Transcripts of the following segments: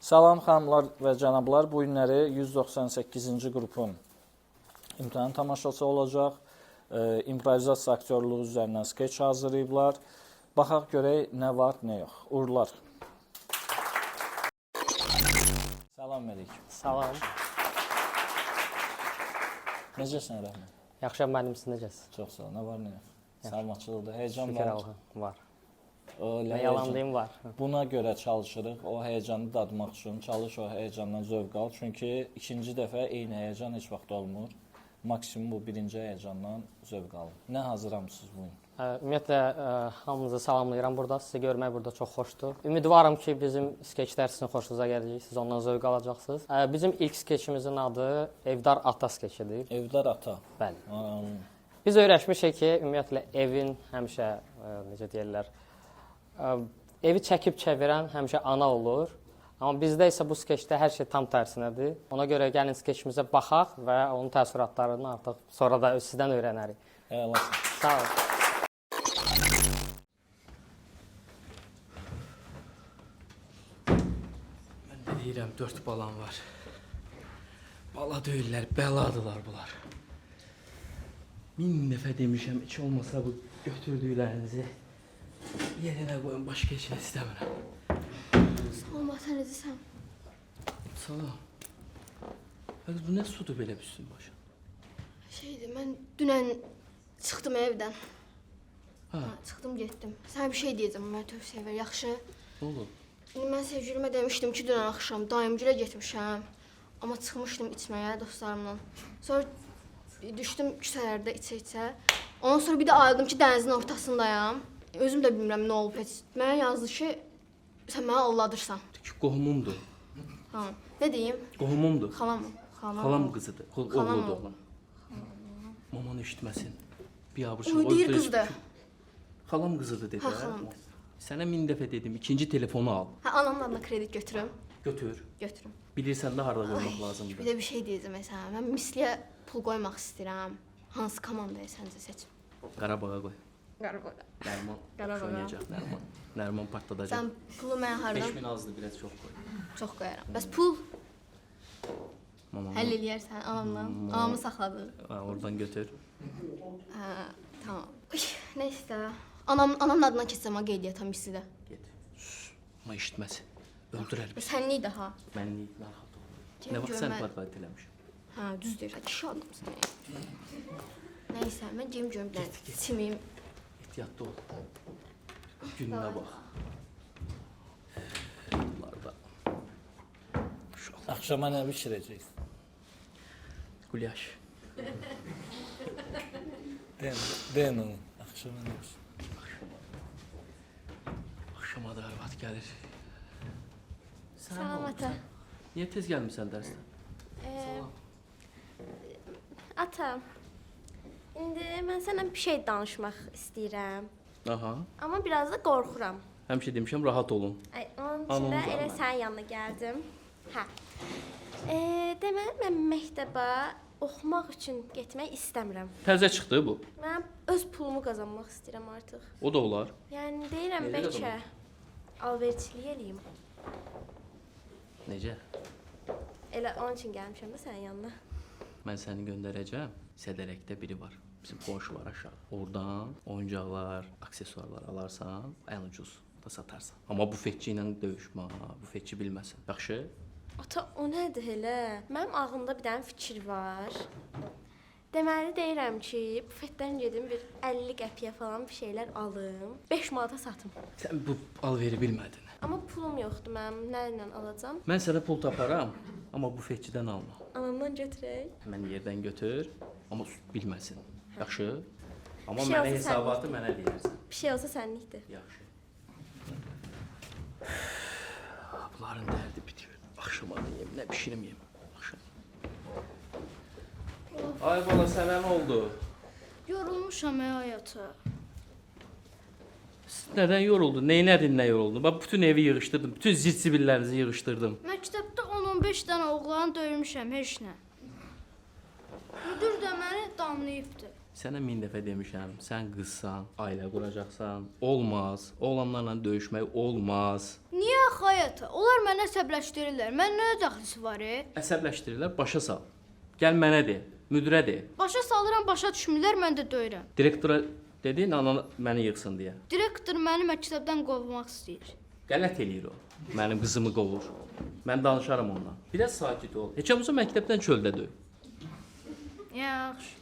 Salam xanımlar və cənablar, bu günləri 198-ci qrupun imtahan tamaşası olacaq. İmprovizasiya aktyorluğu üzərindən skeç hazırlayıblar. Baxaq görək nə var, nə yox. Uğurlar. Salam Məlik. Salam. Necəsən Rəhmət? Yaxşıyam, mənim sizin necəsiz? Çox sağ ol. Nə var, nə yox? Salamaçılıqda, heyecan Şükür var. Allah'a, var. Nə yalandayım var. Buna görə çalışırıq. O heyecanı dadmaq üçün çalış, o heyecandan zövq al. Çünki ikinci dəfə eyni heyecan heç vaxt olmur. Maksimum bu birinci heyecandan zövq alın. Nə hazırlamısınız bu gün? Ümumiyyətlə, hamınızı salamlayıram burada. Sizi görmək burada çox xoşdur. Ümidvarım ki, bizim skeçlər sizin xoşunuza gələcək. Siz ondan zövq alacaqsınız. Bizim ilk skeçimizin adı Evdar Ata skeçidir. Evdar Ata. Bəli. Biz öyrəşmişik ki, ümumiyyətlə evin həmişə, necə deyirlər, evi çəkib çevirən həmişə ana olur. Amma bizdə isə bu skeçdə hər şey tam tərsinədir. Ona görə gəlin skeçimizə baxaq və onun təəssüratlarını artıq sonra da sizdən öyrənərik. Eyvallah. Sağ olun. Mən də deyirəm, 4 balam var. Bala deyirlər, bəladılar bunlar. 1000 dəfə demişəm, heç olmasa bu götürdüklərinizi yerinə qoyun, başqa heç nə istəmirəm. Salam, sən necəsən? Salam. Bəs bu nə sudur belə üstün başa? Şeydir, mən dünən çıxdım evdən. Ha, Çıxdım, getdim. Sənə bir şey deyəcəm, mənə tövsiyə ver, yaxşı? nə olub? İndi mən sevgilimə demişdim ki, dünən axşam dayımgülə getmişəm. Amma çıxmışdım içməyə dostlarımla. Sonra düşdüm küçələrdə içə-içə. Ondan sonra bir də ayıldım ki, dənizin ortasındayam. Özüm də bilmirəm nə olub heç. Mənə yazdı ki, sən mənə alladırsan. Ki, qohumumdur. Ha, nə deyim? Qohumumdur. Xalam. Xalam qızıdır. Xalam Oğludur oğlu. oğlan. Mamanı eşitməsin. Bir abır O deyir qızdır. Xalam qızıdır dedi. Ha, xalam qızı. Sənə 1000 dəfə dedim, ikinci telefonu al. Hə, anamın adına kredit götürüm. Götür. Götürüm. Bilirsən də harda qoymaq Bir lazımdır. də bir şey deyəcəm sənə. Mən misliyə pul qoymaq istəyirəm. Hansı komandaya səncə seçim? Qarabağa qoy. Qarabağa. Nərman Qarabağa. oynayacaq, Nərman. Nərman partladacaq. Sən pulu mənə hardan 5000 azdır, biraz çox qoy. çox qoyaram. Bəs pul Mama. həll eləyərsən anamla. Anamı saxladın. Oradan götür. Hə, tamam. Nəysə. Anamın adına keçsəm ha qeydiyyata mislidə. Get. Sus. Amma eşitməsin. Öldürər bizi. Sənlik də ha. Mənlik narahat ol. Cem Nə vaxt sən görmə- partlayıb eləmişəm? Hə, düz deyirsən. Kişi adamsan. Nəysə, mən geyim görüm bir dənə simiyim. Ehtiyatlı ol. Gününə bax. Bunlarda. Axşama nə bişirəcəksən? Qulyaş. Den onu. Axşama nə bişirəcəksən? Axşama da arvad gəlir. Sən Salam nə ata. oldu? Niyə tez gəlmisən dərsdən? Ata, indi mən sənə bir şey danışmaq istəyirəm. Aha. Amma biraz da qorxuram. Həmişə demişəm, rahat olun. Ay, onun üçün Anamı də da elə mən. sənin yanına gəldim. Hə. Deməli, mən məktəbə oxumaq üçün getmək istəmirəm. Təzə çıxdı bu. Mən öz pulumu qazanmaq istəyirəm artıq. O da olar. Yəni deyirəm Necə bəlkə qazanmaq? alverçilik eləyim. Necə? Elə onun üçün gəlmişəm də sənin yanına. Mən səni göndərəcəm. Sədərəkdə biri var. Bizim qonşu var aşağı. Oradan oyuncaqlar, aksesuarlar alarsan, ən ucuz da satarsan. Amma bufetçi ilə döyüşmə, bufetçi bilməsin. Yaxşı? Ata, o nədir elə? Mənim ağlımda bir dənə fikir var. Deməli deyirəm ki, bufetdən gedim bir 50 qəpiyə falan bir şeylər alım, 5 manata satım. Sən bu alveri bilmədin. Amma pulum yoxdur mənim. Nə ilə alacağam? Mən sənə pul taparam, amma bufetçidən alma. Anamdan götürək. Həmin yerdən götür, amma bilməsin. Yaxşı? Amma Bir şey mənə olsa hesabatı sənlikdir. mənə deyərsən. Bir şey olsa sənlikdir. Yaxşı. Bunların dərdi bitir. Axşama da yem, nə bişirim yem. Axşam. Ay bala, sənə nə oldu? Yorulmuşam həyata. Nədən yoruldu? Neynədin, nə yoruldu? Bax, bütün evi yığışdırdım, bütün zil-zibillərinizi yığışdırdım. Məktəbdə 10-15 dənə oğlan döymüşəm heç nə. Müdür də məni danlayıbdı. Sənə 1000 dəfə demişəm, sən qızsan, ailə quracaqsan, olmaz. Oğlanlarla döyüşmək olmaz. Niyə axı həyata? Onlar mənə əsəbləşdirirlər. Mən nə dəxlisi var? Əsəbləşdirirlər, başa sal. Gəl mənə de, müdirə de. Başa salıram, başa düşmürlər, mən də döyürəm. Direktora dedi, anan məni yıxsın deyə. Direktor məni məktəbdən qovmaq istəyir. Qələt eləyir o. Mənim qızımı qovur. Mən danışaram onunla. Biraz sakit ol. Heç olmasa məktəbdən çöldə döy. Yaxşı.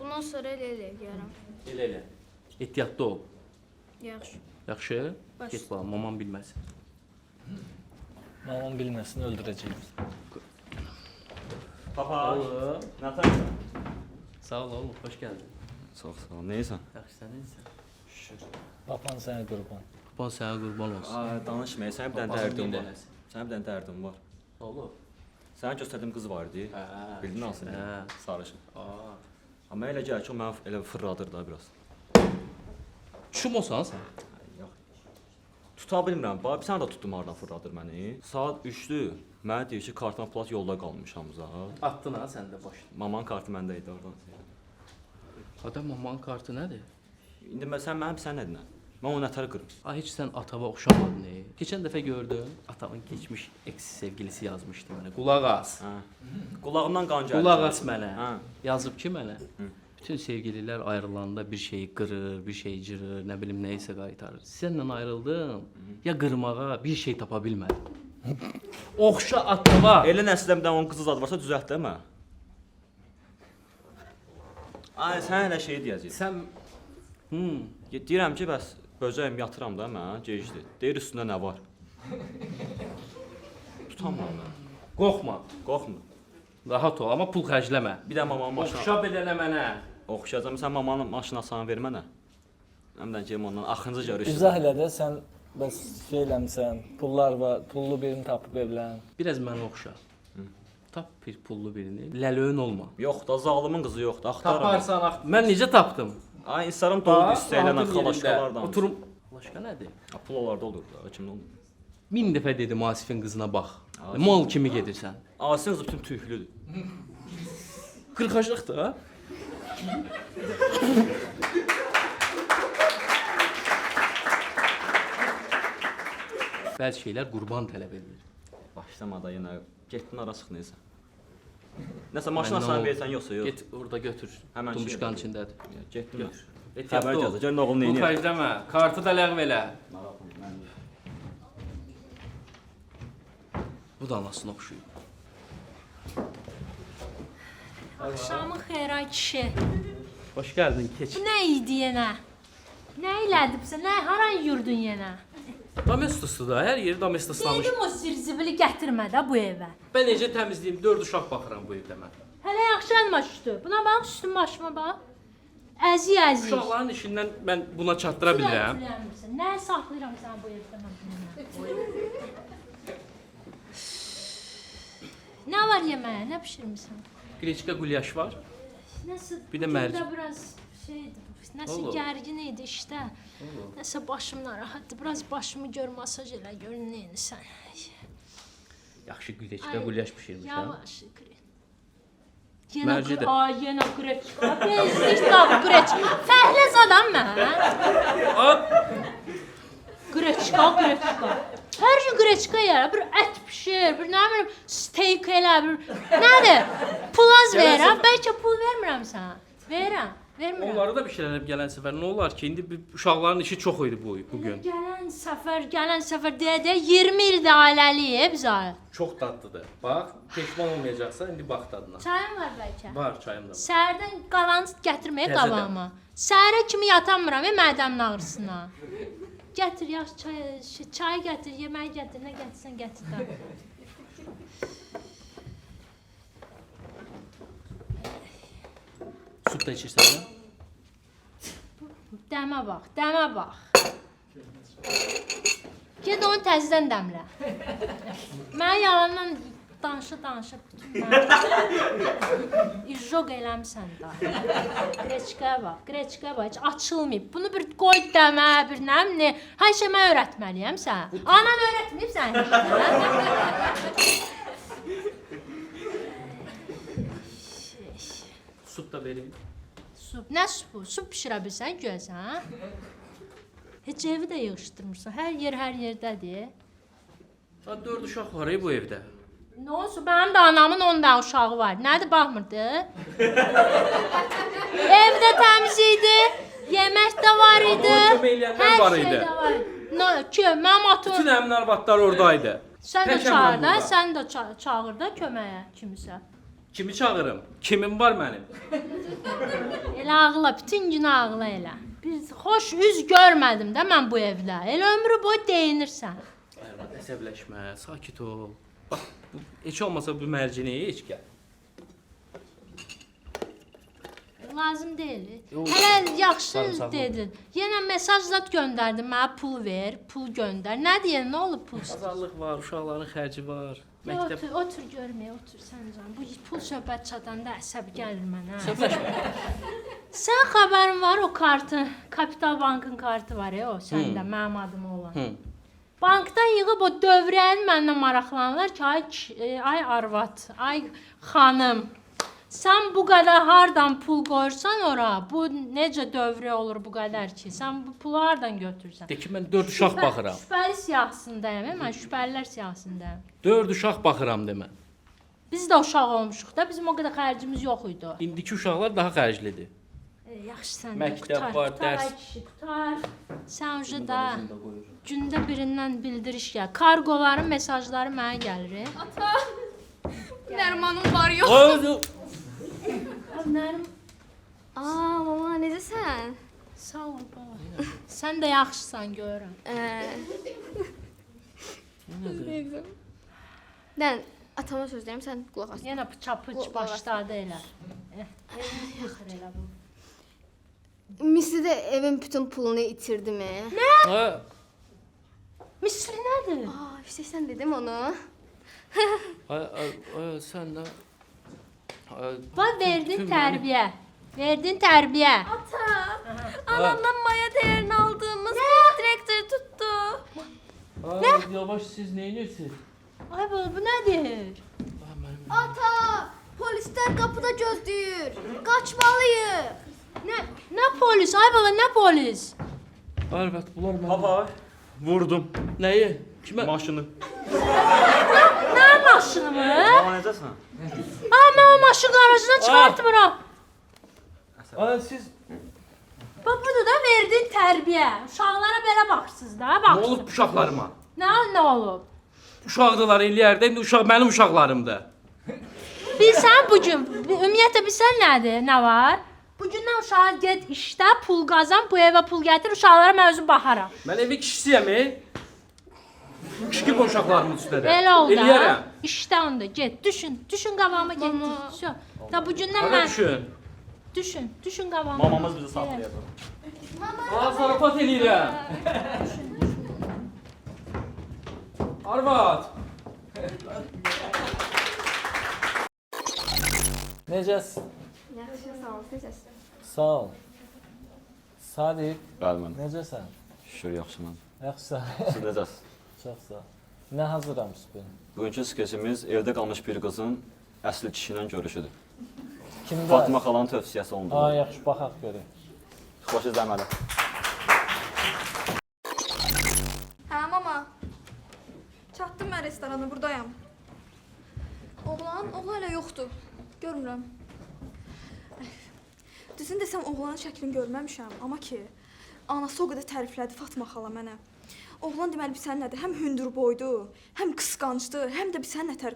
Bundan sonra elə eləyərəm. Elə. Ehtiyatlı ol. Yaxşı. Yaxşı? Baş. Get balam, maman bilməsin. Mamam bilməsin, öldürəcəyik. Papa, Alo. Natasha. Sağ ol oğlum, xoş gəldin. Çox sağ ol. Nəyəsən? Yaxşı, sən nəsən? Papan sənə qurban. Baban sənə qurban olsun. Danışma, sənin bir dənə Papazın dərdim bir var. dənəsi. Sənin bir dənə dərdim var. Oğlum. Sənə göstərdiyim qız var idi. Bildin hansı? Hə. Sarışın. Aa. Amma elə gəlir ki, o mənə elə fırladır da biraz. Şum olsan sən? Yox. Tuta bilmirəm. Bax, sən də tutdum hardan fırladır məni. Saat 3-dür. Mənə deyir ki, kartdan plat yolda qalmış Hamza. Atdın ha sən də başla. Mamanın kartı məndə idi oradan. Adam mamanın kartı nədir? İndi sən mənim sən nədin? Mən onu nətər qırım. Ay heç sən atava oxşamadın. Keçən dəfə gördüm, atamın keçmiş eks sevgilisi yazmışdı mənə. Qulaq as. Hə. Qulağımdan qan gəlir. Qulaq as mənə. Hə. Yazıb ki mənə. Bütün sevgililər ayrılanda bir şeyi qırır, bir şey cırır, nə bilim nə isə qaytarır. Səndən ayrıldım, ya qırmağa bir şey tapa bilmədim. Oxşa atava. Elə nəsildə bir dənə onun qızı zad varsa düzəlt demə. Ay, sən elə şey deyəcəksən. Sən Deyirəm ki, bəs böcəyim yatıram da mən, gecdi. Deyir üstündə nə var? Tutamam mən. qorxma. Qorxma. Rahat ol, amma pul xərcləmə. Bir də mamanın maşına Oxşa belənə mənə. oxşayacağam. Sən mamanın maşınasını ver mənə. Həmdən ki, ondan axırıncı görüş. İzah elə də sən bəs şey eləmsən, pullar var, pullu birini tapıb evlən. Biraz mənə oxşa. Tap bir pullu birini. Ləlöyün olma. Yox da zalımın qızı yoxdur. Axtarıram. Taparsan, mən necə tapdım? Ay, Instagram dolu istəyilən xalaşkalardan. Oturum. Xalaşka nədir? Pul onlarda olur da, kimdə olur? 1000 dəfə dedim Asifin qızına bax. Mal kimi gedirsən. Asin qızı bütün tüklüdür. Qırxaşlıqdır ha? Bəzi şeylər qurban tələb edir. Başlama da yenə. Getdin ara çıx neysə. Nəsə maşına Məndən sən ol- versən yoxsa yox. Get orada götür. Həmən şey Tumuşkanın elə. içindədir. Getdim. Götür. Xəbər Ehtiyatlı ol. gəldi. Görün oğlum Bu neynir. xərcləmə. Kartı da ləğv elə. Bu da anasını oxşuyur. Axşamın xeyir ay kişi. Xoş gəldin, keç. Bu nə idi yenə? Nə elədibsə, nə haran yurdun yenə? Domestosdur da, hər yeri domestoslamış. Dedim o zirzibili gətirmə də bu evə. Mən necə təmizləyim? 4 uşaq baxıram bu evdə mən. Hələ yaxşı əlma düşdü. Buna bax, üstün başıma bax. Əzi. Uşaqların işindən mən buna çatdıra bilirəm. Nə saxlayıram sən bu evdə mən bilmirəm. Nə var yeməyə? Nə bişirmisən? Qreçka qulyaş var. Nəsə Bir də bugün mərc- biraz şeydi. Nəsə Olur. gərgin idi işdə. Nəsə başım narahatdır. Biraz başımı gör, masaj elə gör nəyinsən. Yaxşı qreçka qulyaş bişirmişəm. Yavaş kre. Yenə Mərci də. Ay, yenə qreçka. Bezdik də qreçka. Fəhləz adam mən. Qreçka. Hər gün qreçka yer, bir ət bişir, bir nə bilim steak elə, bir nədir? Pul az verirəm, bəlkə pul vermirəm sənə. Verirəm. Vermirəm. Onları da bişirərəm gələn səfər. Nə olar ki, indi uşaqların işi çox idi bu gün. Gələn səfər deyə 20 ildir ailəliyik biz ay. Çox dadlıdır. Bax, peşman olmayacaqsan indi bax dadına. Çayın var bəlkə. Var, çayım da var. Səhərdən qalan gətirməyə Təzədən. qabağıma. Səhərə kimi yatamıram, mədəmin ağrısına. Gətir, yaxşı çay gətir, yemək gətir, nə gətirsən gətir də. Süd də içirsən ha? Dəmə bax. Get onu təzədən dəmlə. Mən yalandan danışa bütün mən izjog eləmsən də. Qreçkaya bax, heç açılmayıb. Bunu bir qoy dəmə, bir nə, hər şey mən öyrətməliyəm sənə. Anan öyrətməyib sənə heç. Süd də verin. Süb. Nə sübü? Süb bişirə bilsən görsən? Heç evi də yığışdırmırsan. Hər yerdədir. 4 uşaq var bu evdə. Nə olsun? Mənim də anamın 10 dənə uşağı var. Nədir baxmırdı? Evdə təmiz idi. Yemək də var idi. Amma kömək eləyənlər var idi. Hər şey də var. Nə ki, mənim atım. Bütün əmin arvadlar oradaydı. Sən də Təkəm çağır mən da, burada. sən də çağır da köməyə kimisə. Kimi çağırım? Kimin var mənim? Elə ağla, bütün gün ağla elə. Biz xoş üz görmədim də mən bu evdə. Elə ömrü boyu deyinirsən. Arvad, əsəbləşmə, sakit ol. Bax, heç olmasa bu mərcinəyə heç gəl. Lazım deyil. Yox. Hələ yaxşı Sarımsaqlı. dedin. Yenə mesaj zat göndərdin, mənə pul ver, pul göndər. Nə deyir, nə olub pul? Azarlıq var, uşaqların xərci var. Məktəb Otur görməyə, otur sən can. Bu pul söhbət çatanda əsəb gəlir mənə. Səfləşmə. Sən xəbərin var o kartın, Kapital Bankın kartı var ya o səndə, mənim adım olan. Hı. Bankdan yığıb o dövrəni məndən maraqlanırlar ki, ay arvad, ay xanım. Sən bu qədər hardan pul qoyursan ora, bu necə dövrə olur bu qədər ki? Sən bu pulu hardan götürsən? De ki, mən 4 uşaq baxıram. Şübhəli siyahısındayım, mən şübhəlilər siyahısındayım. 4 uşaq baxıram demə. Biz də uşaq olmuşuq da, bizim o qədər xərcimiz yox idi. İndiki uşaqlar daha xərclidir. Yaxşı sən də Məktəb qutar, var, qutar, dərs. ay kişi, qutar. Sən ucu da gündə birindən bildiriş gəl. Kargoların mesajları mənə gəlir. Dərmanım var yox. Nərim, Aa, mama, necəsən? sağ ol baba. Sən də yaxşısan görürəm. Dən, atama söz deyim, sən qulaq as. Yenə çapıç başladı elə. Yıxır elə bu. Misli də evin bütün pulunu itirdi mi? Ha, Misli nədir? Aa, işte sən dedim onu. sən də Bax verdin tərbiyə. Verdin tərbiyə. Anamdan maya değerini aldığımız direktör tuttu. Yavaş siz nə edirsiniz? Ay baba bu nədir? Ata, polislər qapıda gözləyir. Qaçmalıyıq. Nə polis? Ay baba nə polis? Arvad, bunlar mən. Papa, vurdum Nəyi? Kimə? maşını. Nə maşını mı? Mama, necəsən? Ay mən o maşın qarajından çıxartmıram. Ay siz Bax bunu da verdin tərbiyə. Uşaqlara belə baxırsınız da, nə bax. olub uşaqlarıma? Nə olub? Uşaqdılar eləyərdə, indi uşaq mənim uşaqlarımdır. Bilsən bu gün ümumiyyətlə bilsən nədir? Nə var? Bu gündən uşağa get işdə, pul qazan, bu evə pul gətir, uşaqlara mən özüm baxaram. Mən evin kişisiyəm. Kişi bu uşaqlarımın üstündə. Belə oldu. Eləyərəm. İşdə onda get, düşün qabağıma get. Şo. Da bu gündən Hara mən düşün. düşün qabağıma. Mamamız bizi saxlayacaq. Zarafat eləyirəm. Arvad. Necəsən? Yaxşı, sağ ol, necəsən? Sağ ol. Sadiq, Bəli, mən. necəsən? Şükür, yaxşıyam. Yaxşısan. Siz necəsiz? Çox sağ ol. Nə hazırlamışsınız bugün? Bugünkü skeçimiz evdə qalmış bir qızın əsl kişi ilə görüşüdür. Kimdə? Fatma xalanın tövsiyəsi olundu. Aa, yaxşı, baxaq görək. Xoş izləməli. Hə, mama. Çatdım mən restorana, buradayam. Oğlan hələ yoxdur. Görmürəm. Düzün desəm, oğlanın şəklini görməmişəm, amma ki, anası o qədər təriflədi Fatma xala mənə. Oğlan deməli bir sən nədir? Həm hündür boydu, həm qısqancdı, həm də bir sən nətər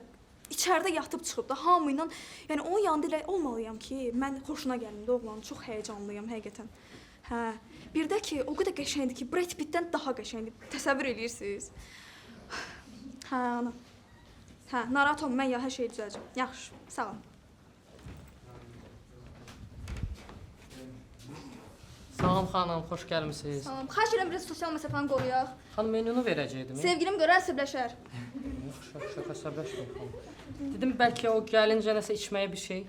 içəridə yatıb çıxıb da hamı ilə, yəni onun yanında elə olmalıyam ki, mən xoşuna gəlim də oğlanın, çox həyəcanlıyam həqiqətən. Hə, bir də ki, o qədər qəşəngdir ki, Brad Pittdən daha qəşəngdir. Təsəvvür edirsiniz? Hə, ana. Hə, narahat olma, mən ya hər şeyi düzələcəm. Yaxşı, sağ ol. Salam xanım, xoş gəlmisiniz. Salam. Xahiş edirəm biraz sosial məsafəni qoruyaq. Xanım menunu verəcəkdim. Sevgilim görə əsəbləşər. Şaka səbəşmə xanım. Dedim bəlkə o gəlincə nəsə içməyə bir şey.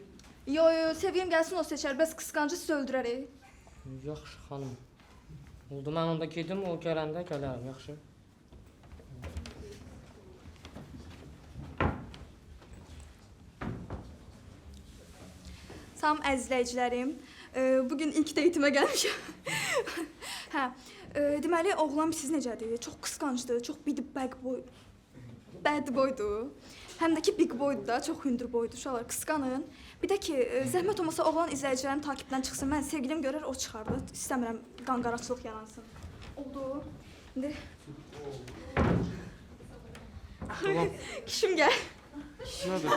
Yo, sevgilim gəlsin o seçər. Bəs qısqancı sizi öldürərik. Yaxşı xanım. Oldu mən onda gedim, o gələndə gələrəm, yaxşı. Salam əzizləyicilərim. Bugün ilk date'imə gəlmişəm. Hə, deməli oğlan siz necədir? Çox qısqancdır, çox bad boydur. Həm də ki big boydur da, çox hündür boydur. Uşaqlar qısqanın. Bir də ki, zəhmət olmasa oğlan izləyicilərin takibdən çıxsın. Mən sevgilim görər, o çıxardı. İstəmirəm qanqaraçılıq yaransın. Oldu. İndi kişim gəl. Nədir?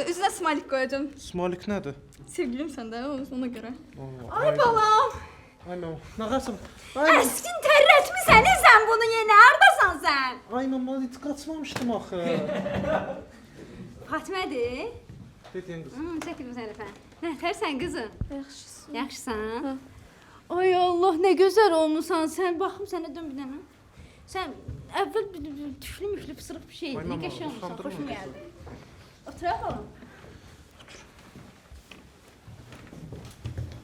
Üzünə smalik qoyacağam. Smalik nədir? Sevgilim səndə, ona görə. Ay balam. Ay mənim. Nağasım. Əskin tərrətmisən sən bunu yenə. Hardasan sən? Ay mənim, heç qaçmamışdım axı. Fatmədir? Dediyin qız. Çəkil bu tərəfə. Nətərsən qızım? Yaxşısan. Yaxşısan? Ay Allah, nə gözəl olmusan sən. Baxım sənə dön bir dənə. Sən əvvəl tüklü-müklü pısırıq bir şeydi. Ay, mama, Qəşəng olmusan, utandırma xoşum bizi. gəldi. Oturaq oğlum.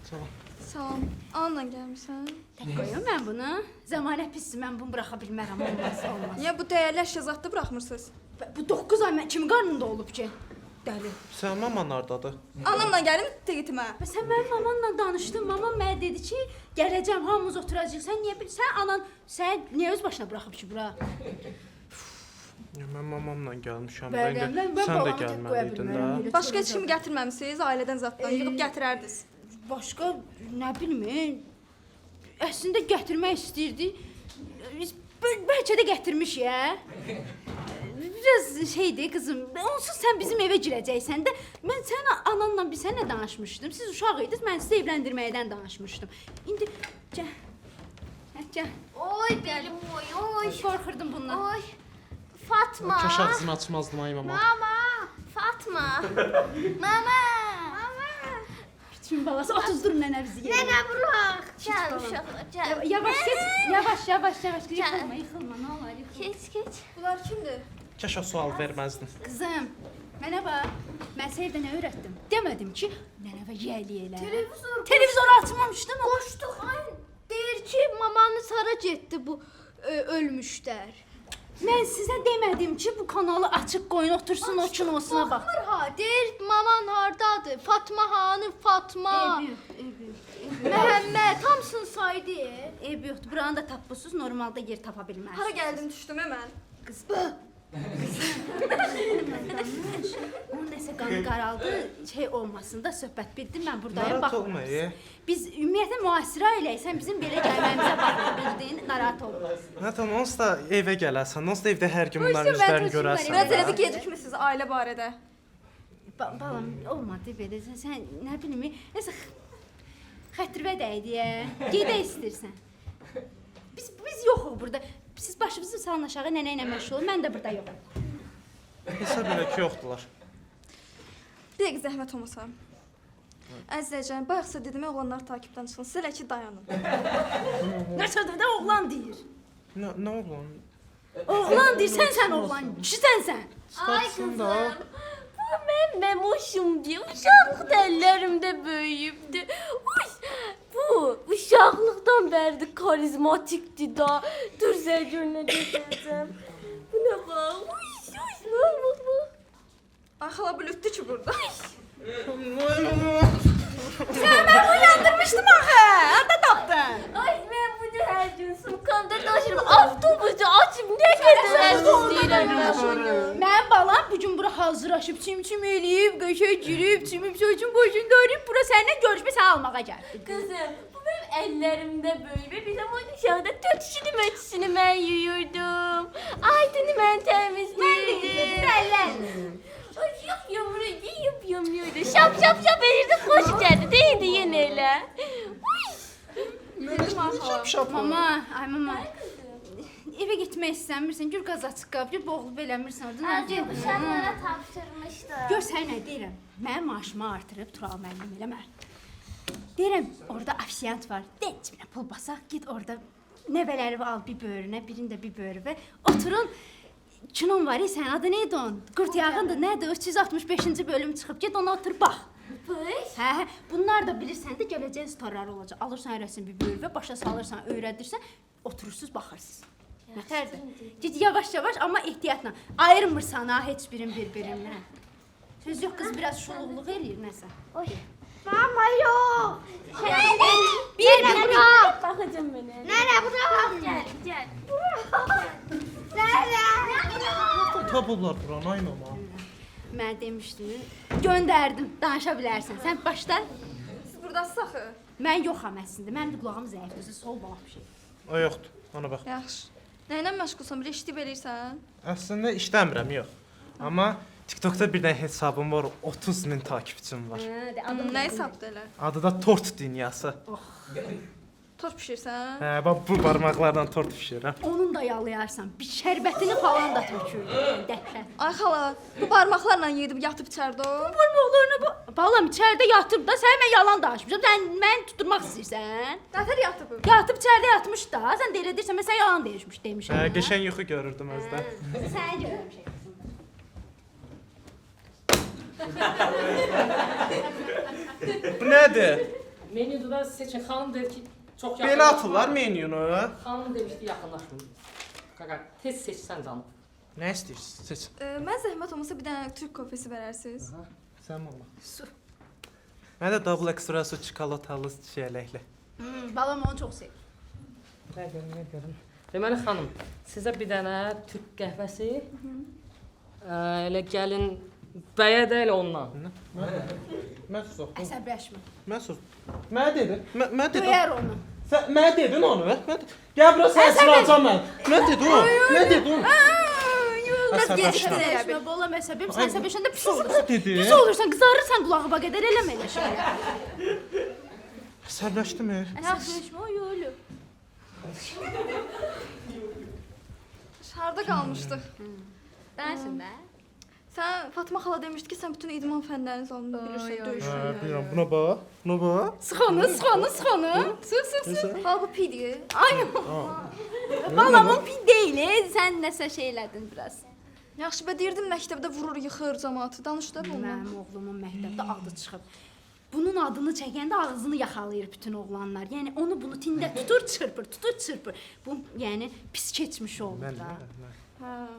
Salam. Salam. Anla gəlmisən? Tək qoyum mən bunu. Zəmanət pisdir, mən bunu buraxa bilmərəm. Olmaz. Niyə bu dəyərli əşya zadda buraxmırsınız? Bu 9 ay mən kimin qarnında olub ki? Dəli. Sən maman hardadır? Anamla gəlim date'imə. Sən mənim mamanla danışdın. Mamam mənə dedi ki, gələcəm, hamımız oturacağıq. Sən niyə sən anan sən niyə öz başına buraxıb ki bura? Mən mamamla gəlmişəm. Mən Sən də balamı tək qoya gəlməliydin də. bilmərəm. Başqa heç kimi gətirməmisiniz, ailədən zaddan yığıb gətirərdiniz. Başqa nə bilim, əslində gətirmək istəyirdi. Bəlkə də gətirmiş ya. Biraz şeydir qızım. Onsuz sən bizim evə girəcəksən də. Mən sən ananla bir sənə danışmışdım. Siz uşaq idiniz, mən sizi evləndirməkdən danışmışdım. İndi gəl. Gəl. Oy belim oy oy. Qorxurdum bundan. Oy. Fatma. Kaş ağzımı açmazdım ay mama. Mama. Fatma. Mama. Mama. Kimin balası? Otuzdur nənə bizi yerə. Nənə bırak. Gəl uşaqlar, gəl. Yavaş geç. Yavaş. Yıxılma, nə olar yıxılma. Keç. Bunlar kimdir? Kaş o sual verməzdin. Qızım, mənə bax. Mən sənə evdə nə öyrətdim? Demədim ki, nənəvə yiyəli elə. Televizoru açmamışdım. Qoşduq ay. Deyir ki, mamanız hara getdi bu ölmüşlər. Mən sizə demədim ki, bu kanalı açıq qoyun, otursun o kinosuna bax. Baxmır ha, deyir maman hardadır? Fatma hanı? Fatma. Məhəmməd hamısını saydı. Ev yoxdur, buranı da tapmısınız, normalda yer tapa bilməzsiniz. Hara gəldim, düşdüm mən. Onun nəsə qanı qaraldı, şey olmasın da söhbət bildim, mən buradayım, Narahat olma, baxmırsınız. Biz ümumiyyətlə müasirə eləyik, sən bizim belə gəlməyimizə baxma, bildin, narahat olmasın. Hə tamam, onsuz da evə gələrsən. Onsuz da evdə hər gün bunların üzlərini görərsən. Biraz elə bir gecikmisiniz ailə barədə. Balam, olmadı belə, sən nə bilim, nəsə xətrivə dəydi, gedə istəyirsən. Biz yoxuq burada. Siz başınızı salın aşağı, nənə ilə məşğul olun, mən də burada yoxum. Hesab elə ki, yoxdular. Bir dəqiqə zəhmət olmasa. Əzizləyicəm, bayaqsa dedim oğlanlar takibdən çıxın. Siz elə ki dayanın. Nəçədə də oğlan deyir. Nə oğlan? Oğlan deyir, sən oğlan, kişisənsən. Çıxartsın da. Bu mən məmoşumdur. Uşaqlıq əllərimdə böyüyübdü. Bu uşaqlıqdan bəridir karizmatikdir da. Dur sən gör nə deyəcəm. Bu nə bax? Nə oldu? Ay xala blütdü ki burada. Uyandırmışdım axı, harda tapdın? Ay mən bunu hər gün sumkamda daşırım. Avtobusu açıb nə qədər istəyirəm mən bunu. Mənim balam bugün bura hazırlaşıb, çim-çim eləyib, qəşəng girib, çimib saçın başını darıyıb, bura səninlə görüşmə səni almağa gəldi. Qızım, bu mənim əllərimdə böyüyüb. Bir zaman uşaqda 4 şiliməçisini mən yuyurdum. Aydını mən təmizləyirdim. Səllər. Ay yumruyordu. Şap edirdim, xoş gəldi. Deyildi yenə elə. Mama, ay mama. Evə getmək istəmirsən, gör qaz açıq qab, gör boğulub eləmirsən orada. Uşaqlara tapşırmışdım. Gör sən nə deyirəm, mənim maaşımı artırıb Tural müəllim eləmə. Deyirəm, orada afisiyant var, cibinə pul basaq, git orada nəvələri al bir böyrünə, birini də bir böyrünə, oturun. Kinon var ya, sənin adı neydi onun? Qurt yağındır, nədir? 365-ci bölüm çıxıb, get ona otur, bax. Hə, bunlar da bilirsən də gələcək starları olacaq. Alırsan hərəsini bir böyrünə, başa salırsan, öyrədirsən, oturursunuz, baxırsınız. Nətərdir? Git yavaş-yavaş, amma ehtiyatla. Ayırmırsan ha, heç birin bir-birindən. Söz yox, qız biraz şuluqluq eləyir, nəsə. Oy, Mama yox. Bir bura. Baxacam mənə. Nənə, bura bax. Gəl. Tapıblar buranı, ay mama. Mən demişdim, göndərdim. Danışa bilərsən. Sən başla. Siz buradasınız axı. Mən yoxam əslində. Mənim də qulağım zəifdir. Sol balaq bir şey. O yoxdur, ona bax. Yaxşı. Nə ilə məşğulsan? Bir işləyib eləyirsən? Əslində işləmirəm, yox. Amma TikTokda bir dənə hesabım var, 30.000 takipçim var. Nə hesabdır elə? Adı da Tort Dünyası. Tort bişirsən? Hə, bax bu barmaqlarla tort bişirirəm. Onun da yalayarsan. Bir şərbətini falan da tökürdü. Dəhşət. Ay xala, bu barmaqlarla yedib yatıb içərdə o. Olurunu bu. Balam içəridə yatıb da sən mən yalan danışmışam. Sən məni tutturmaq istəyirsən? Nətər yatıb? Yatıb içəridə yatmış da. Sən də elə deyirsən, mən sən yalan demişəm. Hə, qəşəng yuxu görürdüm özdə. Səni görürəm şey. Bu nədir? Menyuda seçin. Xanım dedi ki, çox Belə atırlar menyunu. Xanım demişdi yaxınlaşmayın. Qaqa, tez seçsən canım. Nə istəyirsən? Seç. Mən zəhmət olmasa bir dənə türk kofesi verərsiniz. Sən mama. Mən də double espresso çikolatalı çiyələkli. Balam onu çox sevir. Nə görüm. Deməli xanım, sizə bir dənə türk qəhvəsi. Elə gəlin bəyə də elə ondan. Mən sus. Əsəbləşmə. Mən sus. Mən dedim. Mən dedim. Döyər onu. Sən mən dedin onu. Gəl bura sən sıracam mən. Mən dedim onu. Mən dedim. Biraz gecikdi elə bir. Əsəbləşmə, balam əsəbim. Sən əsəbləşəndə pis olursan. Dedi. Pis olursan, qızarırsan qulağıma qədər eləmə elə şeylər. Səbləşdim. Əsəbləşmə, o yolu. Harda qalmışdıq? Dənsin bə. Sən Fatma xala demişdi ki, sən bütün idman fənlərinin zalında bilirsən, döyüşürsən. Bilirəm, buna bax. Buna bax. Sıx onu. Sıx. Xala bu pidir. Ay. Balamın pil deyil, sən nəsə şey elədin biraz. Yaxşı, bə deyirdim məktəbdə vurur, yıxır cəmaatı. Danış da bununla. Mənim oğlumun məktəbdə adı çıxıb. Bunun adını çəkəndə ağzını yaxalayır bütün oğlanlar. Yəni onu bunu tində tutur, çırpır. Bu yəni pis keçmiş oldu da.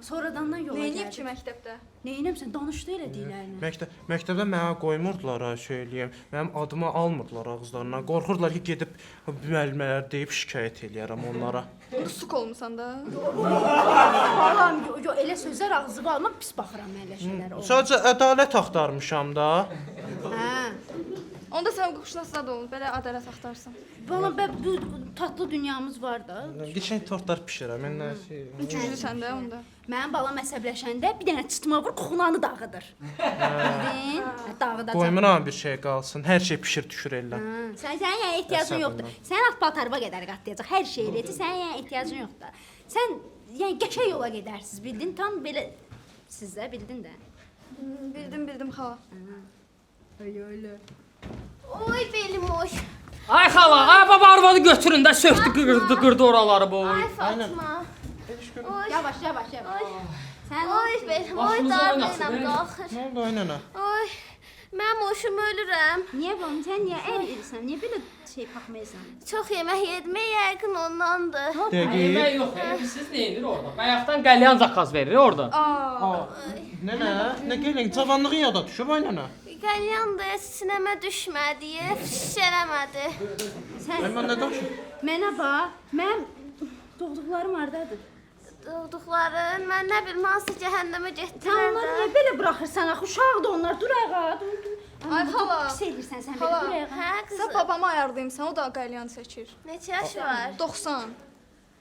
Sonradandan yola Neyniyib gəldi. ki məktəbdə? Neynəmsən? Danışdı elə deyirlər. Məktəbdə mənə qoymurdular ha şey eləyim. Mənim adımı almırdılar ağızlarına. Qorxurdular ki, gedib müəllimələr deyib şikayət eləyərəm onlara. Suk olmusan da. Balam, yo elə sözlər ağzıma almaq pis baxıram mən elə şeylərə. Sadəcə ədalət axtarmışam da. Hə. Onda sən hüquqşünasda da ol, belə ədalət axtarsan. Balam, bu tatlı dünyamız var da. Qəşəng tortlar bişirəm. Mən nə şey. Güclüsən də onda. Mənim balam əsəbləşəndə bir dənə çıtma vur, kuxulanı dağıdır. Bildin? Dağıdacaq. Qoymuram bir şey qalsın. Hər şey bişir düşür elə. Sənin yəni ehtiyacın yoxdur. Sən at paltarıma qədər qatlayacaq. Hər şey eləyəcək. Sənin yəni ehtiyacın yoxdur. Sən yəni qəşəng yola gedərsiniz, bildin? Tam belə sizdə bildin də. Bildim xala. Öyle. Oy belim oy. Ay xala, ay baba arvadı götürün də söktü, qırdı oraları bu. Ay Fatma. Yavaş. Sən Oy belim oy Başımıza darlayınam oynasın, qalxır. Nə oldu ay nənə? Oy. Mən hoşum ölürəm. niyə balam, sən niyə əyilsən? Niyə belə şey baxmırsan? Çox yemək yedim, yəqin ondandır. Dəqiq. Yemək yox, siz deyinir orada. Bayaqdan qəlyan zakaz verir orada. Nənə, nə gəlin? Cavanlığın yada düşüb ay nənə. Qəlyan da sinəmə düşmədi, fiş eləmədi. Ay mən nə danışım? Mənə bax, mənim doğduqlarım hardadır? Doğduqların, mən nə bilim, hansı cəhənnəmə Sən getdilər onları də. niyə belə buraxırsan? Axı uşaqdır onlar, dur ayağa, dur. Ay xala. Pis edirsən sən belə, Xala. dur ayağa. Hə Sən qızım, babamı ayardayım, sən o da qəlyan çəkir. neçə yaş var? 90.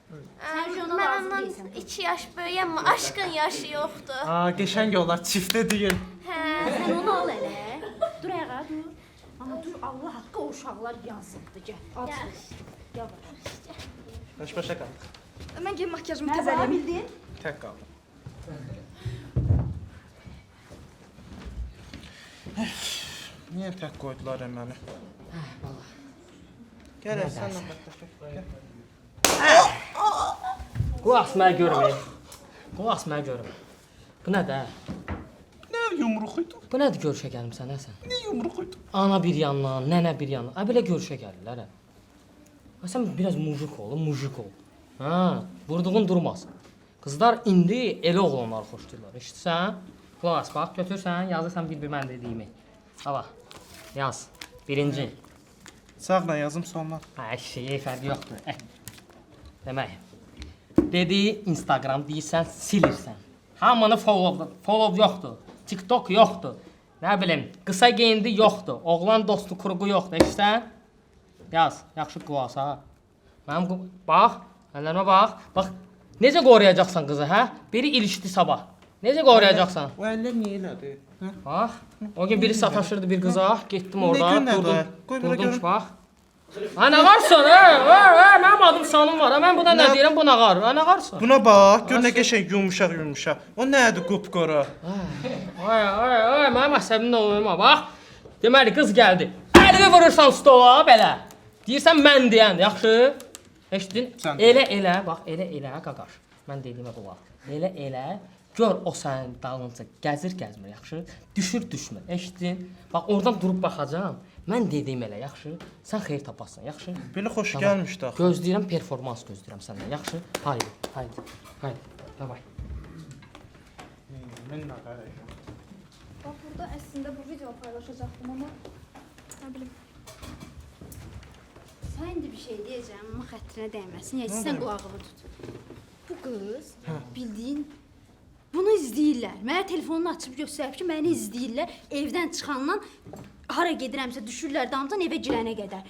Sən ona Mən razı ondan deyilsən. 2 yaş böyüyəm, amma aşkın yaşı yoxdur. Qəşəng olar, çiftə deyin. Hə. Sən onu al elə. Dur ayağa, dur. Amma dur, Allah haqqı o uşaqlar yazıqdır, gəl. Al. Yavaş. Baş-başa qaldıq. Mən gəlib makyajımı Mən təzələyim. bildin? Tək qaldım. Niyə tək qoydular məni? Gəl sən də Qulaq mənə görmür. Qulaq mənə görmür. Bu nədir? Nə yumruq idi? Bu nədir görüşə gəlmisən həsən? Nə yumruq idi? Ana bir yandan, nənə bir yandan. Ay belə görüşə gəlirlər. Ay sən biraz mujik ol. Hə, vurduğun durmaz. Qızlar indi elə oğlanlar xoşlayırlar. Eşitsən? Qulaq as, bax, götürsən, yazırsan bir mən dediyimi. Ha bax. Yaz. Birinci. Sağla yazım sonlar. Ay şey fərqi yoxdur. Demək. Dedi Instagram deyirsən, silirsən. Hamını follow yoxdur. TikTok yoxdur. Nə bilim, qısa geyindi yoxdur. Oğlan dostu kuruğu yoxdur. Eşitsən? Yaz, yaxşı qulaq ha. Mənim bax, əllərimə bax. Bax, necə qoruyacaqsan qızı, hə? Biri ilişdi sabah. Necə qoruyacaqsan? O əllər niyə elədi? Hə? Bax, o gün biri sataşırdı bir qıza, getdim orada, gün nədir? durdum. Qoy bura Durdum görüm. ki, bax. Ha, nə qarsan, mənim adım sanım var, mən buna nə deyirəm, bu nə qar, nə qarsan? Buna bax, gör nə qəşəng yumuşaq. O nədir qupqara? Ay, mənim əsəbimdən olma, bax. Deməli, qız gəldi. Əlini vurursan stola, belə. Deyirsən, mən deyən, yaxşı? Eşitdin? Elə, bax, elə, qaqaş. Mən dediyimə qulaq. Elə, gör o sənin dalınca gəzir-gəzmir, yaxşı? Düşür-düşmür, eşitdin? Bax, oradan durub baxacam. Mən dediyim elə, yaxşı? Sən xeyir tapasan, yaxşı? Belə xoş gəlmişdi axı. Gözləyirəm, performans gözləyirəm səndən, yaxşı? Haydi, davay. Mən nə qarayacağam? Bax, burada əslində bu video paylaşacaqdım, amma nə bilim. Sən indi bir şey deyəcəm, amma xətrinə dəyməsin. Yəni sən qulağını tut. Bu qız bildiyin bunu izləyirlər. Mənə telefonunu açıb göstərib ki, məni izləyirlər. Evdən çıxandan hara gedirəmsə düşürlər damdan evə girənə qədər.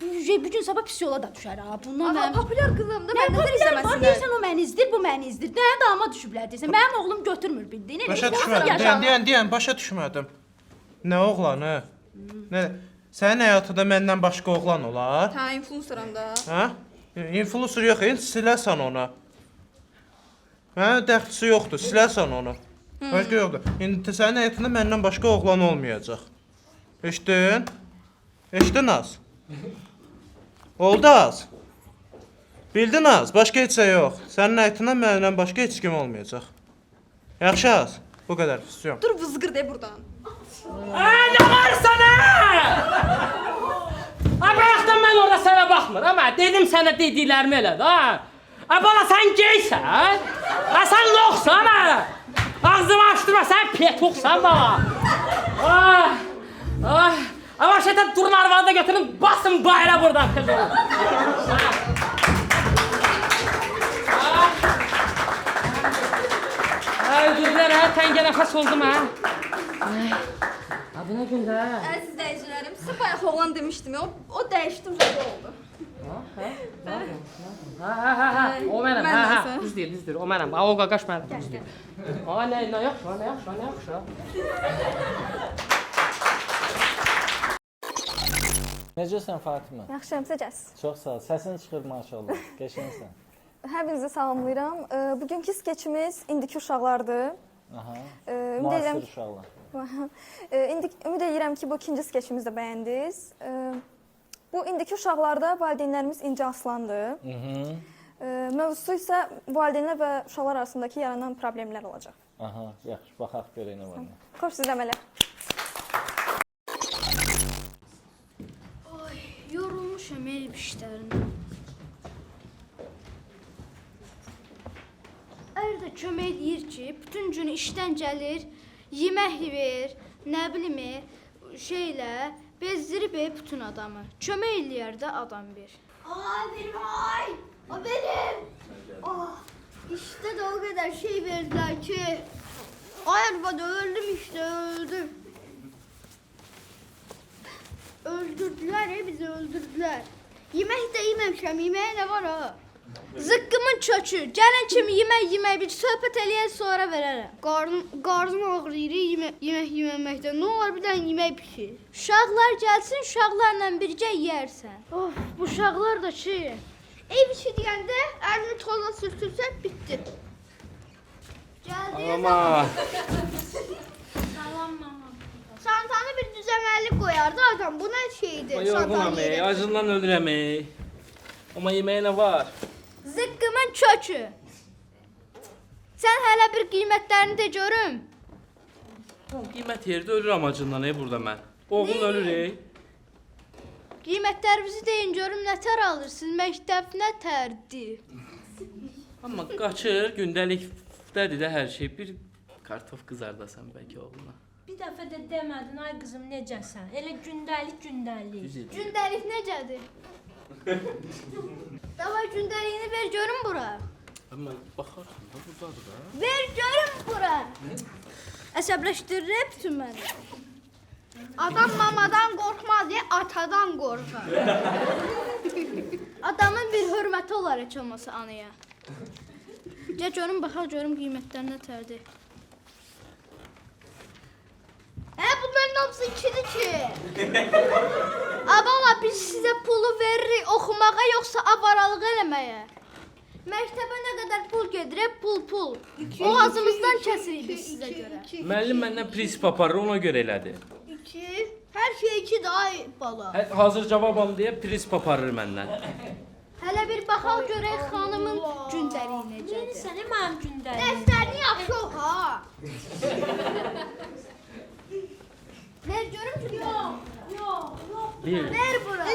Bu gün sabah pis yola da düşər ha. Bundan Aha, populyar qızım da Nə məndən populyar var izləməsinlər. deyirsən, o məni izləyir, bu məni izləyir. Nə dama düşüblər deyirsən. Mənim oğlum götürmür bildiyin. Başa düşmədim. Deyən, başa düşmədim. Nə oğlanı? Nə? Sənin həyatında məndən başqa oğlan olar? Hə, influenceram da. Hə? Influencer yox, siləsən onu. Hə, dəxlisi yoxdur, siləsən onu. Başqa yoxdur. İndi sənin həyatında məndən başqa oğlan olmayacaq. Eşitdin? Eşitdin az? Oldu az? Bildin az? Başqa heç şey yox. Sənin həyatında məndən başqa heç kim olmayacaq. Yaxşı az? Bu qədər, istiyorum. Dur vızqır de buradan. Nə varsan, bayaqdan mən orada sənə baxmıram, dedim sənə dediklərimi elə də. Bala, sən geysən, sən loxsan, ağzımı açdırma, sən petuqsan bala. Ama şeytan durun arvadı götürün, basın bayra buradan kız oğlum. Öldürdülər, təngə nəfəs oldum, bu nə gündə? Əziz izləyicilərim, sizə bayaq oğlan demişdim ya, o dəyişdi, uzaqda oldu. O mənəm, Məndən düz deyir, o mənəm, o qaqaş mənəm, düz deyir. Nə yaxşı. Necəsən Fatimə? Yaxşıyam, necəsiz? Çox sağ ol. Səsin çıxır maşallah. Qəşəngsən. Hər birinizi salamlayıram. Bugünkü skeçimiz indiki uşaqlardır. Aha. Müasir uşaqlar. Ümid edirəm ki, bu ikinci skeçimizi də bəyəndiniz. Bu indiki uşaqlarda valideynlərimiz İnci Aslandır. Mövzusu isə valideynlər və uşaqlar arasındakı yaranan problemlər olacaq. Aha, yaxşı, baxaq görək nə var. Xoş izləmələr. Yorulmuşam ev işlərindən. Ər də kömək edir ki, bütün gün işdən gəlir, yemək ver, nə bilim, şeylə bezdirib bütün adamı. Kömək eləyər də adam bir. Ay, o benim. İşte de o kadar şey verdiler ki. Ay arabada öldüm işte, öldüm. Öldürdüler ya, bizi öldürdüler. Yemek de yememişim, yemeğe ne var ha? Zıkkımın çöçü, gələn kimi yemək bir söhbət eləyən sonra verərəm. Qarnım ağrıyır yemək yememəkdən. Ne olur bir dənə yemək pişir. Uşaqlar gəlsin, uşaqlarla birgə yeyərsən. Of, bu uşaqlar da ki. Ev işi deyəndə əlini toza sürtürsən bitdi. Gəldi. Ama Salam mama. Çantanı bir düzəməllik qoyardı adam. Bu nə şeydir? yorgunam, acından ölürəm. Ama yemeğe ne var? Zıkkımın çöçü. Sən hələ bir qiymətlərini də görüm. Qiymət yerdə ölürəm acından burada mən. Oğul ölür. Qiymətlərinizi deyin görüm nətər alırsınız? Məktəb nətərdir? Amma qaçır, gündəlikdədir də hər şey. Bir kartof qızardasan bəlkə oğluna. Bir dəfə də demədin, ay qızım necəsən? Elə gündəlik. Gündəlik necədir? Davay gündəliyini ver görüm bura. Amma baxarsan da buzadır da. Ver görüm bura. Əsəbləşdirir bütün məni. Adam mamadan qorxmaz, atadan qorxar. Adamın bir hörməti olar heç olmasa anaya. Gəl görüm, baxaq görüm qiymətlər nətərdir. Bunların hamısı ikidir ki. Abala biz sizə pulu veririk oxumağa yoxsa avaralıq eləməyə? Məktəbə nə qədər pul gedir, pul. Boğazımızdan kəsirik biz sizə görə. Müəllim məndən prinsip aparır, ona görə elədi. 2. Hər şey 2 ay bala. Hazır cavabam deyə prinsip aparır məndən. Hələ bir baxaq görək xanımın gündəliyi necədir. Yəni səni mənim gündəlik. Dərslərini yaxşı oxu ha. Ver görüm ki. Yox. Ver bura.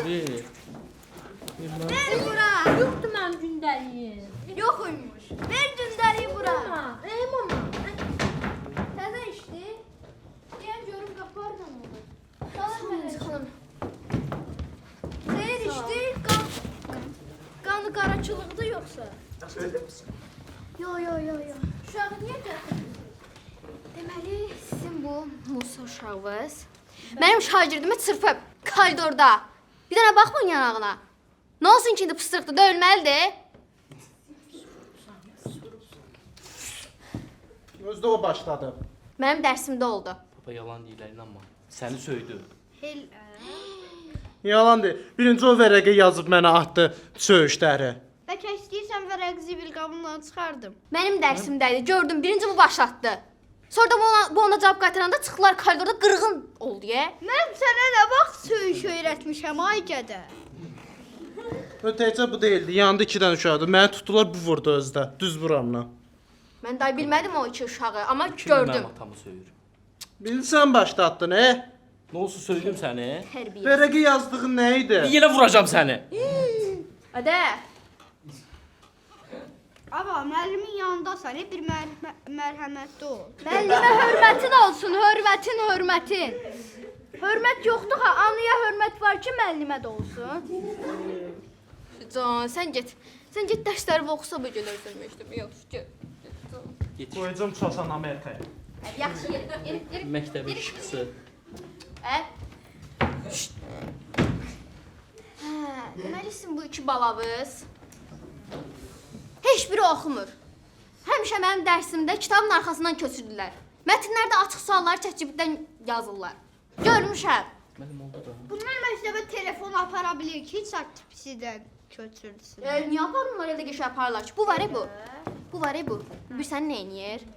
Ver bura. Yoxdur mənim gündəliyim. Yox imiş. Ver gündəliyi bura. Mama. Təzə işdi. Deyən görüm qapı hardan olur. Xanım. Xeyr işdi. Qanı qaraçılıqdır yoxsa? Yo. Uşağı niyə gətirdin? Deməli, sizin bu Musa uşağınız mənim şagirdimi çırpıb koridorda. Bir dənə baxmayın yanağına. Nə olsun ki, indi pısırıqdır, döyülməlidir. Özdə o başladı. Mənim dərsimdə oldu. Baba yalan deyirlər, inanma. Səni söydü. Yalan deyil. Birinci o vərəqə yazıb mənə atdı söyüşləri. Bəlkə istəyirsən vərəq zibil qabından çıxardım. Mənim dərsimdəydi, gördüm, birinci bu başlatdı. Sonra da bu ona cavab qaytaranda çıxdılar koridorda qırğın oldu deyə. Mən sənə nə vaxt söyüş öyrətmişəm ay gədə. Təkcə bu deyildi. Yanında 2 dənə uşaqdı. Məni tutdular, bu vurdu özdə. Düz buramla. Mən day bilmədim o 2 uşağı, amma Kim gördüm. mənim atamı söyür? Bilsən başlatdın, Nə olsun söydüm səni? Tərbiyə. Vərəqə yazdığın nə idi? Yenə vuracam səni. Adə. Aba, müəllimin yanındasan, bir mərhəmətli ol. Müəllimə hörmətin olsun, hörmətin. Hörmət yoxdur ha, anıya hörmət var ki, müəllimə də olsun. Can, sən get dərsləri oxusa bu gün özləmişdim. Yaxşı, get. Qoyacam Çosan Amerikaya. Yaxşı, yeri. Məktəbin işqısı. Deməlisin bu 2 balavız heç biri oxumur. Həmişə mənim dərsimdə kitabın arxasından köçürdülər. Mətnlərdə açıq sualları ChatGPT-dən yazırlar. Görmüşəm. Mənim oldu da. Bunlar məktəbə telefon apara bilir ki, ChatGPT-dən köçürdüsün. Niyə aparmırlar, elə qəşəng aparırlar ki? Bu var bu. Bilirsən nə edir?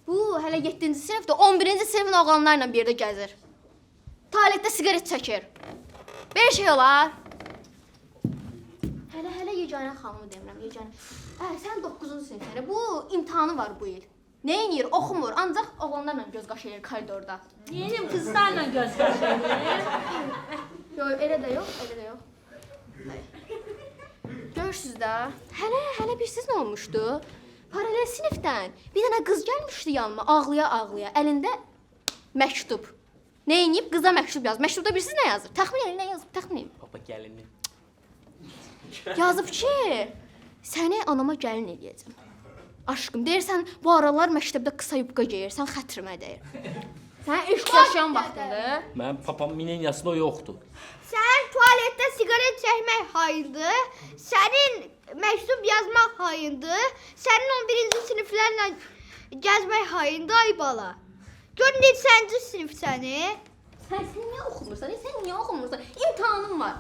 Bu hələ 7-ci sinifdə 11-ci sinifin oğlanlarla bir yerdə gəzir. Tualetdə siqaret çəkir. Belə şey olar. Hələ yeganə xanımı demirəm, yeganə. Sən 9-cu sinifdə. Bu imtahanı var bu il. Nə edir? Oxumur, ancaq oğlanlarla göz qaşı edir koridorda. Yenim qızlarla göz qaşı edir. Yox, elə də yox. Görürsüz də. Hələ bilsiz nə olmuşdu? Paralel sinifdən bir dənə qız gəlmişdi yanıma, ağlaya, əlində məktub. Nə edib? Qıza məktub yazıb. Məktubda bilsiz nə yazır? Təxmin edin, nə yazıb? Təxmin edin. Baba gəlini. Yazıb ki, səni anama gəlin eləyəcəm. Aşkım, deyirsən bu aralar məktəbdə qısa yubqa geyirsən, xətrimə dəyir. Sən eşq yaşayan vaxtındır. Mənim papam miniyasında o yoxdur. Sən tualetdə siqaret çəkmək hayındır. Sənin məktub yazmaq hayındır. Sənin 11-ci siniflərlə gəzmək hayındır ay bala. Gör neçənci sinif səni? Sən niyə oxumursan? İmtahanın var.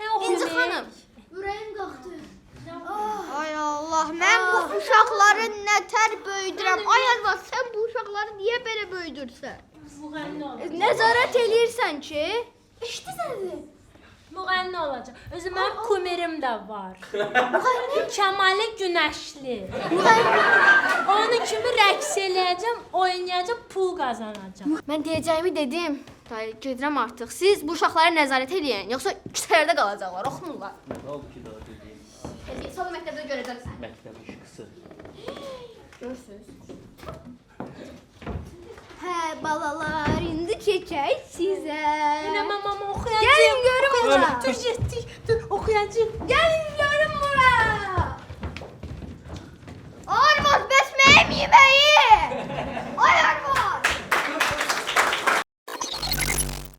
İnci xanım. Ürəyim qalxdı. Ay Allah, mən bu uşaqları nətər böyüdürəm. Ay Allah, sən bu uşaqları niyə belə böyüdürsən? Nəzarət eləyirsən ki? Eşidirsən? Müğənni olacaq. Özü mənim kumerim də var. Müğənni? Kəmalə Günəşli. Onun kimi rəqs eləyəcəm, oynayacam, pul qazanacam. Mən deyəcəyimi dedim. Dayı, gedirəm artıq. Siz bu uşaqlara nəzarət eləyin, yoxsa küçələrdə qalacaqlar, oxumurlar. Nə oldu ki daha dediyim? Sonra məktəbdə görəcəksən. Məktəbin işqısı. Görürsünüz. balalar, indi keçək sizə. Mənə mama oxuyacaq. Gəlin görüm ora. Dur, dur, oxuyacaq. Gəlin görüm ora.